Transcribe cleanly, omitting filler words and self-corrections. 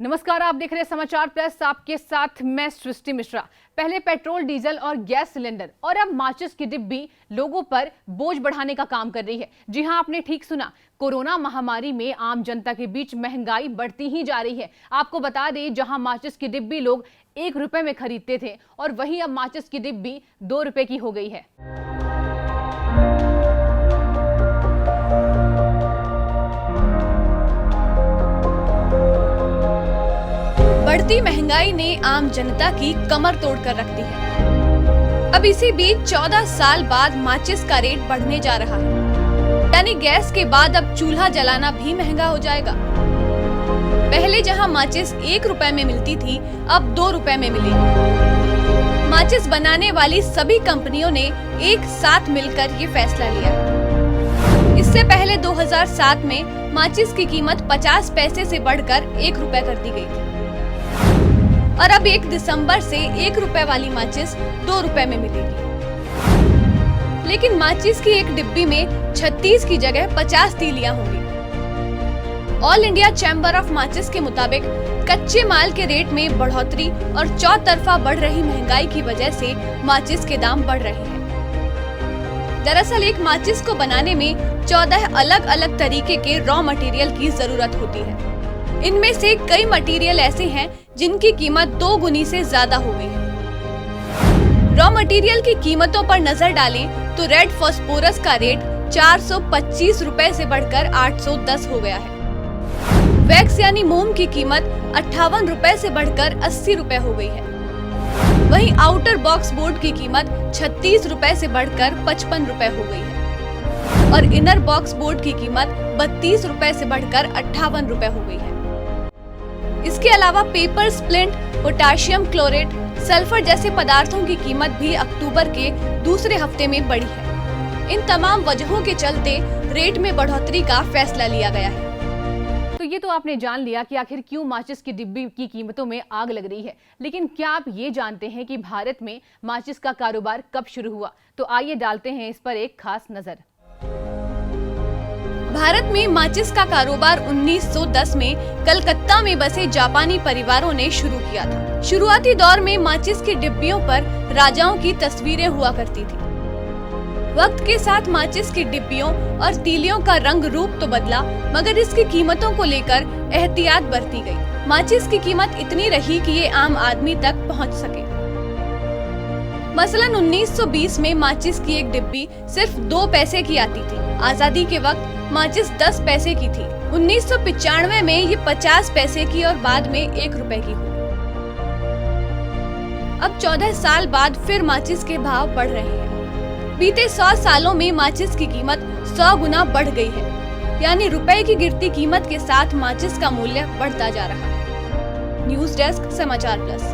नमस्कार, आप देख रहे हैं समाचार प्लस। आपके साथ मैं सृष्टि मिश्रा। पहले पेट्रोल, डीजल और गैस सिलेंडर और अब माचिस की डिब्बी लोगों पर बोझ बढ़ाने का काम कर रही है। जी हां, आपने ठीक सुना। कोरोना महामारी में आम जनता के बीच महंगाई बढ़ती ही जा रही है। आपको बता दें, जहां माचिस की डिब्बी लोग 1 रुपए में खरीदते थे और वहीं अब माचिस की डिब्बी 2 रुपए की हो गई है। बढ़ती महंगाई ने आम जनता की कमर तोड़कर रख दी है। अब इसी बीच 14 साल बाद माचिस का रेट बढ़ने जा रहा है, यानी गैस के बाद अब चूल्हा जलाना भी महंगा हो जाएगा। पहले जहां माचिस 1 रुपए में मिलती थी, अब 2 रुपए में मिलेगी। माचिस बनाने वाली सभी कंपनियों ने एक साथ मिलकर ये फैसला लिया। इससे पहले 2007 में माचिस की कीमत 50 पैसे से बढ़कर 1 रुपए कर दी गई थी और अब 1 दिसंबर से 1 रुपए वाली माचिस 2 रुपए में मिलेगी। लेकिन माचिस की एक डिब्बी में 36 की जगह 50 तीलियां होंगी। ऑल इंडिया चैम्बर ऑफ माचिस के मुताबिक कच्चे माल के रेट में बढ़ोतरी और चौतरफा बढ़ रही महंगाई की वजह से माचिस के दाम बढ़ रहे हैं। दरअसल एक माचिस को बनाने में 14 अलग अलग तरीके के रॉ मटेरियल की जरूरत होती है। इनमें से कई मटेरियल ऐसे हैं जिनकी कीमत 2 गुनी से ज्यादा हो गई है। रॉ मटेरियल की कीमतों पर नजर डालें तो रेड फास्फोरस का रेट 425 रुपए से बढ़कर 810 हो गया है। वैक्स यानी मोम की कीमत 58 रुपए से बढ़कर 80 रुपए हो गई है। वहीं आउटर बॉक्स बोर्ड की कीमत 36 रुपए से बढ़कर 55 रुपए हो गई है और इनर बॉक्स बोर्ड की कीमत 32 रुपए से बढ़कर 58 रुपए हो गई है। इसके अलावा paper splint, potassium chlorate, sulphur जैसे पदार्थों की कीमत भी अक्टूबर के दूसरे हफ्ते में बढ़ी है। इन तमाम वजहों के चलते रेट में बढ़ोतरी का फैसला लिया गया है। तो ये तो आपने जान लिया कि आखिर क्यों माचिस की डिब्बी की कीमतों में आग लग रही है। लेकिन क्या आप ये जानते हैं कि भारत में माचिस का कारोबार कब शुरू हुआ? तो आइए डालते हैं इस पर एक खास नजर। भारत में माचिस का कारोबार 1910 में कलकत्ता में बसे जापानी परिवारों ने शुरू किया था। शुरुआती दौर में माचिस की डिब्बियों पर राजाओं की तस्वीरें हुआ करती थी। वक्त के साथ माचिस की डिब्बियों और तीलियों का रंग रूप तो बदला, मगर इसकी कीमतों को लेकर एहतियात बरती गई। माचिस की कीमत इतनी रही कि ये आम आदमी तक पहुंच सके। मसलन 1920 में माचिस की एक डिब्बी सिर्फ 2 पैसे की आती थी। आजादी के वक्त माचिस 10 पैसे की थी। 1995 में ये 50 पैसे की और बाद में 1 रुपए की हुई। अब 14 साल बाद फिर माचिस के भाव बढ़ रहे हैं। बीते 100 सालों में माचिस की कीमत 100 गुना बढ़ गई है, यानी रुपए की गिरती कीमत के साथ माचिस का मूल्य बढ़ता जा रहा है। न्यूज़ डेस्क, समाचार प्लस।